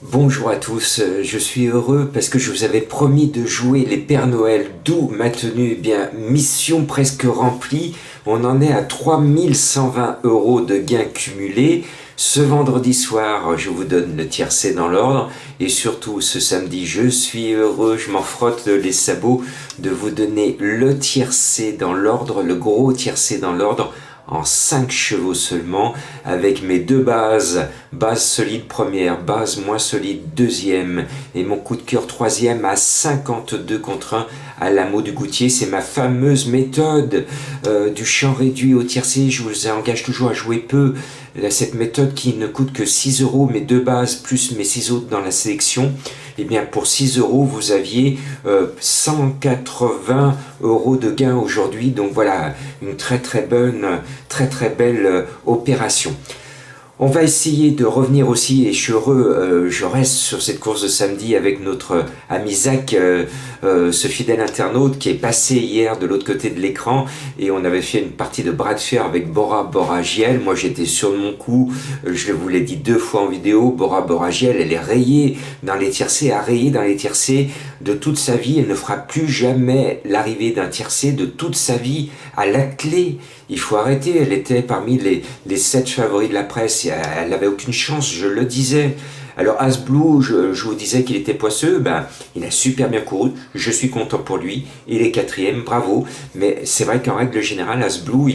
Bonjour à tous, je suis heureux parce que je vous avais promis de jouer les Pères Noël, d'où ma tenue. Eh bien, mission presque remplie, on en est à 3 120 € de gains cumulés. Ce vendredi soir, je vous donne le tiercé dans l'ordre et surtout ce samedi, je suis heureux, je m'en frotte les sabots de vous donner le tiercé dans l'ordre, le gros tiercé dans l'ordre en 5 chevaux seulement, avec mes deux bases, base solide première, base moins solide deuxième, et mon coup de cœur troisième à 52 contre 1 à l'Hameau du Goutier. C'est ma fameuse méthode du champ réduit au tiercé. Je vous engage toujours à jouer peu. Cette méthode qui ne coûte que 6 €, mes deux bases plus mes 6 autres dans la sélection. Et bien pour 6 €, vous aviez 180 € de gain aujourd'hui. Donc voilà, une très très belle opération. On va essayer de revenir aussi, et je suis heureux, je reste sur cette course de samedi avec notre ami Zach, ce fidèle internaute qui est passé hier de l'autre côté de l'écran, et on avait fait une partie de bras de fer avec Bora Boragiel. Moi j'étais sur mon coup, je vous l'ai dit 2 fois en vidéo, Bora Boragiel, elle est rayée dans les tiercés, a rayé dans les tiercés de toute sa vie. Elle ne fera plus jamais l'arrivée d'un tiercé de toute sa vie à l'attelé. Il faut arrêter, elle était parmi les 7 favoris de la presse, elle n'avait aucune chance, je le disais. Alors Asblue, je vous disais qu'il était poisseux, ben, il a super bien couru, je suis content pour lui, il est quatrième, bravo, mais c'est vrai qu'en règle générale, Asblue,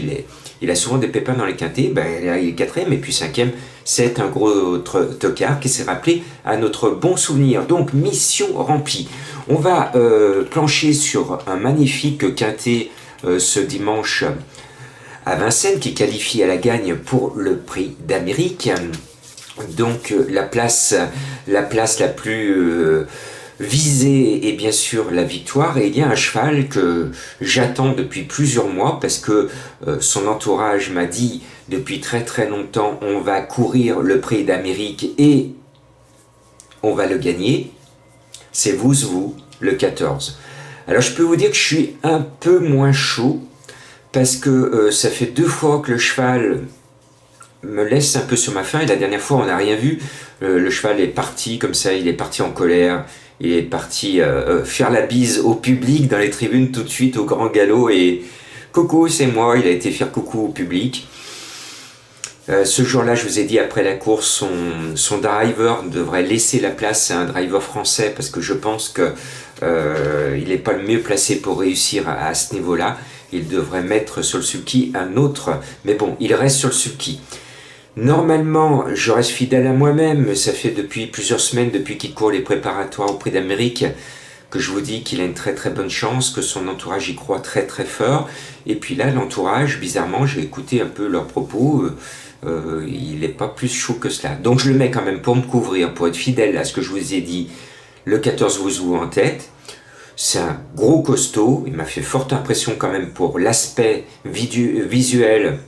il a souvent des pépins dans les quintés, ben, il est quatrième, et puis cinquième, c'est un gros tocard qui s'est rappelé à notre bon souvenir. Donc mission remplie. On va plancher sur un magnifique quintet ce dimanche à Vincennes, qui qualifie à la gagne pour le prix d'Amérique. Donc la place la plus visée est bien sûr la victoire, et il y a un cheval que j'attends depuis plusieurs mois parce que son entourage m'a dit depuis très très longtemps: on va courir le prix d'Amérique et on va le gagner. C'est vous, le 14. Alors je peux vous dire que je suis un peu moins chaud parce que ça fait 2 fois que le cheval me laisse un peu sur ma faim, et la dernière fois on n'a rien vu. Le cheval est parti comme ça, il est parti en colère, il est parti faire la bise au public dans les tribunes tout de suite au grand galop, et coucou c'est moi, il a été faire coucou au public. Ce jour-là, je vous ai dit, après la course, son driver devrait laisser la place à un driver français, parce que je pense que il n'est pas le mieux placé pour réussir à ce niveau-là. Il devrait mettre sur le sulky un autre, mais bon, il reste sur le sulky. Normalement, je reste fidèle à moi-même. Ça fait depuis plusieurs semaines, depuis qu'il court les préparatoires au Prix d'Amérique, que je vous dis qu'il a une très très bonne chance, que son entourage y croit très très fort. Et puis là, l'entourage, bizarrement, j'ai écouté un peu leurs propos, il n'est pas plus chaud que cela. Donc je le mets quand même pour me couvrir, pour être fidèle à ce que je vous ai dit. Le 14 Wouzou en tête. C'est un gros costaud, il m'a fait forte impression quand même pour l'aspect visuel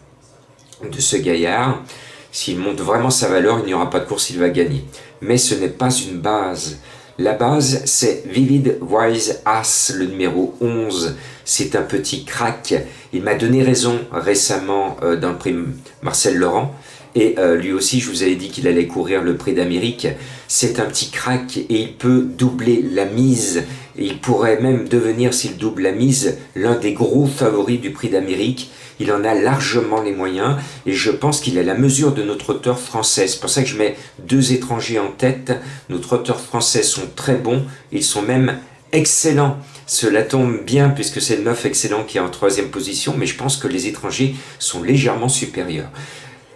de ce gaillard. S'il monte vraiment sa valeur, il n'y aura pas de course, il va gagner. Mais ce n'est pas une base. La base, c'est Vivid Wise As, le numéro 11. C'est un petit crack. Il m'a donné raison récemment dans le prix Marcel Laurent. Et lui aussi, je vous avais dit qu'il allait courir le prix d'Amérique. C'est un petit crack et il peut doubler la mise. Et il pourrait même devenir, s'il double la mise, l'un des gros favoris du prix d'Amérique. Il en a largement les moyens et je pense qu'il est à la mesure de notre auteur français. C'est pour ça que je mets 2 étrangers en tête. Nos auteurs français sont très bons, ils sont même excellents. Cela tombe bien puisque c'est le 9 excellent qui est en 3e position, mais je pense que les étrangers sont légèrement supérieurs.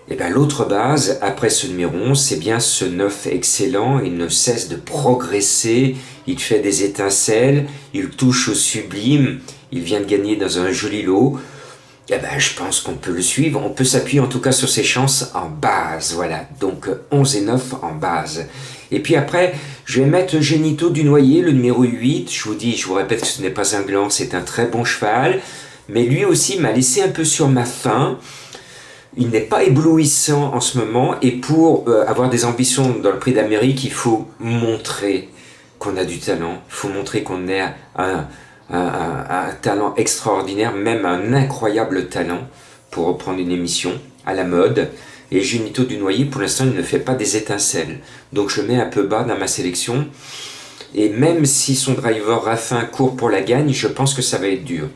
Et bien l'autre base, après ce numéro 11, c'est bien ce 9 excellent. Il ne cesse de progresser, il fait des étincelles, il touche au sublime, il vient de gagner dans un joli lot. Eh ben, je pense qu'on peut le suivre, on peut s'appuyer en tout cas sur ses chances en base, voilà, donc 11 et 9 en base. Et puis après, je vais mettre Génito du Noyer, le numéro 8, je vous répète que ce n'est pas un gland, c'est un très bon cheval, mais lui aussi m'a laissé un peu sur ma faim. Il n'est pas éblouissant en ce moment, et pour avoir des ambitions dans le prix d'Amérique, il faut montrer qu'on a du talent, il faut montrer qu'on est un talent extraordinaire, même un incroyable talent, pour reprendre une émission à la mode. Et Junito du Noyer, pour l'instant, il ne fait pas des étincelles. Donc je le mets un peu bas dans ma sélection. Et même si son driver Raffin court pour la gagne, je pense que ça va être dur.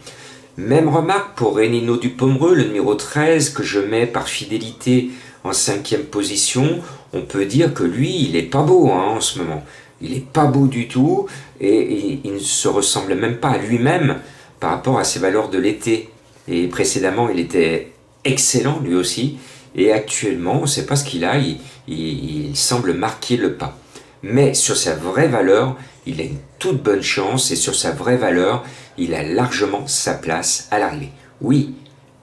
Même remarque pour Renino du Pomereux, le numéro 13, que je mets par fidélité en 5e position. On peut dire que lui, il est pas beau en ce moment. Il est pas beau du tout et il ne se ressemble même pas à lui-même par rapport à ses valeurs de l'été. Et précédemment, il était excellent lui aussi. Et actuellement, on ne sait pas ce qu'il a, il semble marquer le pas. Mais sur sa vraie valeur, il a une toute bonne chance et sur sa vraie valeur, il a largement sa place à l'arrivée. Oui,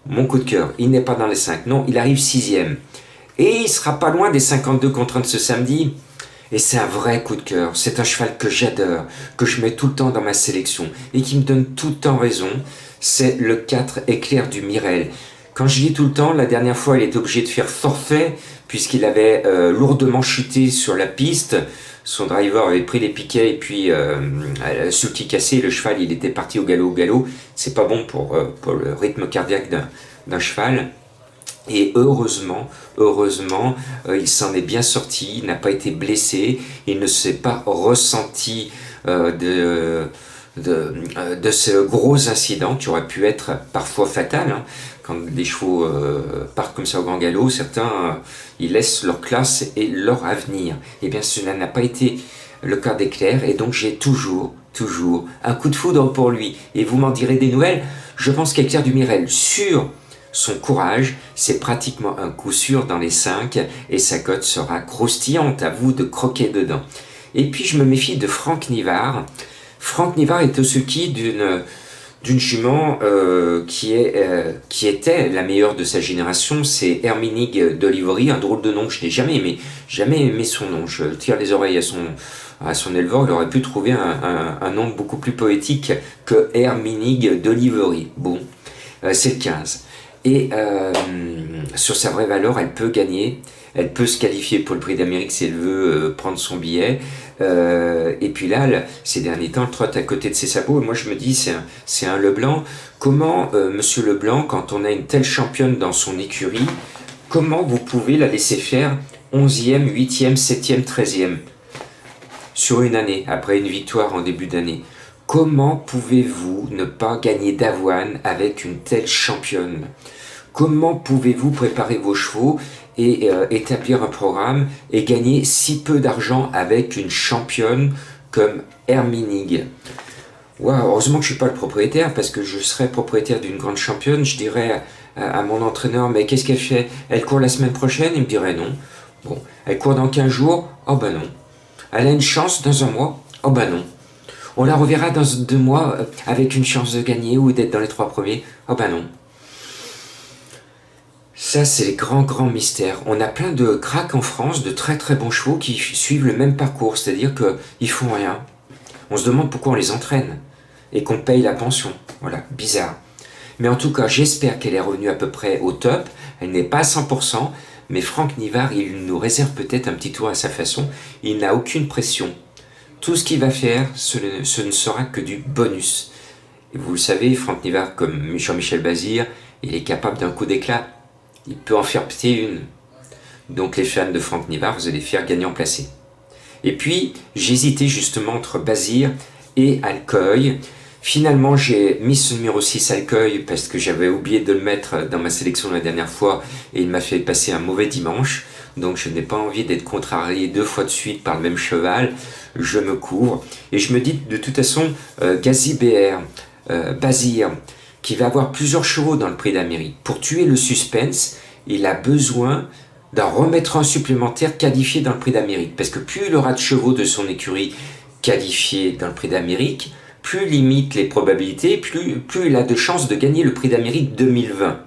mon coup de cœur, il n'est pas dans les 5, non, il arrive 6e. Et il sera pas loin des 52 contre 1 de ce samedi. Et c'est un vrai coup de cœur, c'est un cheval que j'adore, que je mets tout le temps dans ma sélection et qui me donne tout le temps raison, c'est le 4 Éclair du Mirel. Quand je dis tout le temps, la dernière fois il était obligé de faire forfait puisqu'il avait lourdement chuté sur la piste, son driver avait pris les piquets et puis sur le qui cassé, le cheval il était parti au galop, c'est pas bon pour le rythme cardiaque d'un cheval. Et heureusement, il s'en est bien sorti, il n'a pas été blessé, il ne s'est pas ressenti de ce gros incident qui aurait pu être parfois fatal. Hein. Quand des chevaux partent comme ça au grand galop, certains ils laissent leur classe et leur avenir. Et bien cela n'a pas été le cas d'Éclair et donc j'ai toujours un coup de foudre pour lui. Et vous m'en direz des nouvelles. Je pense qu'Éclair du Mirel, sur son courage, c'est pratiquement un coup sûr dans les 5 et sa cote sera croustillante, à vous de croquer dedans. Et puis je me méfie de Franck Nivard. Franck Nivard est au sulky d'une jument qui était la meilleure de sa génération, c'est Herminig d'Olivery, un drôle de nom, je n'ai jamais aimé son nom, je tire les oreilles à son éleveur, il aurait pu trouver un nom beaucoup plus poétique que Herminig d'Olivery. Bon, c'est le 15. Et sur sa vraie valeur, elle peut gagner, elle peut se qualifier pour le prix d'Amérique si elle veut prendre son billet. Et puis là, ces derniers temps, elle trotte à côté de ses sabots. Et moi, je me dis, c'est un Leblanc. Comment, monsieur Leblanc, quand on a une telle championne dans son écurie, comment vous pouvez la laisser faire 11e, 8e, 7e, 13e sur une année, après une victoire en début d'année? Comment pouvez-vous ne pas gagner d'avoine avec une telle championne? Comment pouvez-vous préparer vos chevaux et établir un programme et gagner si peu d'argent avec une championne comme Herminig? Wow, heureusement que je ne suis pas le propriétaire, parce que je serais propriétaire d'une grande championne, je dirais à mon entraîneur, mais qu'est-ce qu'elle fait? Elle court la semaine prochaine? Il me dirait non. Bon, elle court dans 15 jours? Oh ben non. Elle a une chance dans un mois? Oh ben non. On la reverra dans 2 mois avec une chance de gagner ou d'être dans les 3 premiers. Oh ben non. Ça, c'est les grands mystères. On a plein de cracks en France, de très bons chevaux qui suivent le même parcours, c'est-à-dire qu'ils font rien. On se demande pourquoi on les entraîne et qu'on paye la pension. Voilà, bizarre. Mais en tout cas, j'espère qu'elle est revenue à peu près au top. Elle n'est pas à 100%, mais Franck Nivard, il nous réserve peut-être un petit tour à sa façon. Il n'a aucune pression. Tout ce qu'il va faire, ce ne sera que du bonus. Et vous le savez, Franck Nivard, comme Jean-Michel Bazir, il est capable d'un coup d'éclat. Il peut en faire péter une. Donc les fans de Franck Nivard, vous allez faire gagnant placé. Et puis, j'hésitais justement entre Bazir et Alcoy. Finalement, j'ai mis ce numéro 6 Alcoy parce que j'avais oublié de le mettre dans ma sélection la dernière fois et il m'a fait passer un mauvais dimanche. Donc je n'ai pas envie d'être contrarié 2 fois de suite par le même cheval. Je me couvre. Et je me dis de toute façon, Gazi BR, Bazir, qui va avoir plusieurs chevaux dans le prix d'Amérique. Pour tuer le suspense, il a besoin d'en remettre un supplémentaire qualifié dans le prix d'Amérique. Parce que plus il aura de chevaux de son écurie qualifiés dans le prix d'Amérique, plus limite les probabilités, plus il a de chances de gagner le prix d'Amérique 2020.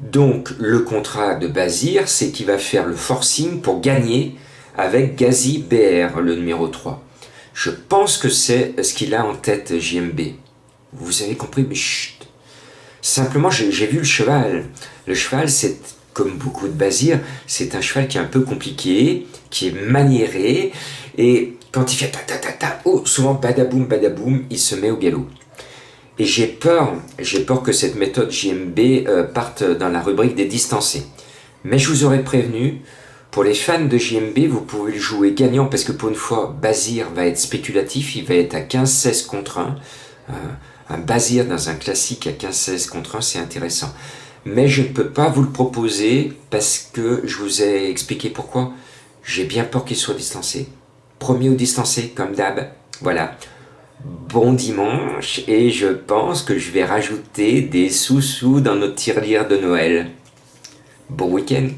Donc le contrat de Bazir, c'est qu'il va faire le forcing pour gagner avec Gazi BR, le numéro 3. Je pense que c'est ce qu'il a en tête, JMB. Vous avez compris, mais chut. Simplement, j'ai vu le cheval. Le cheval, c'est comme beaucoup de Bazir, c'est un cheval qui est un peu compliqué, qui est maniéré, et quand il fait ta, oh, souvent badaboum, il se met au galop. Et j'ai peur que cette méthode JMB parte dans la rubrique des distancés. Mais je vous aurais prévenu, pour les fans de JMB, vous pouvez le jouer gagnant parce que pour une fois, Bazir va être spéculatif, il va être à 15-16 contre 1. Un Bazir dans un classique à 15-16 contre 1, c'est intéressant. Mais je ne peux pas vous le proposer parce que je vous ai expliqué pourquoi. J'ai bien peur qu'il soit distancé. Premier ou distancé, comme d'hab. Voilà. Bon dimanche, et je pense que je vais rajouter des sous-sous dans notre tirelire de Noël. Bon week-end.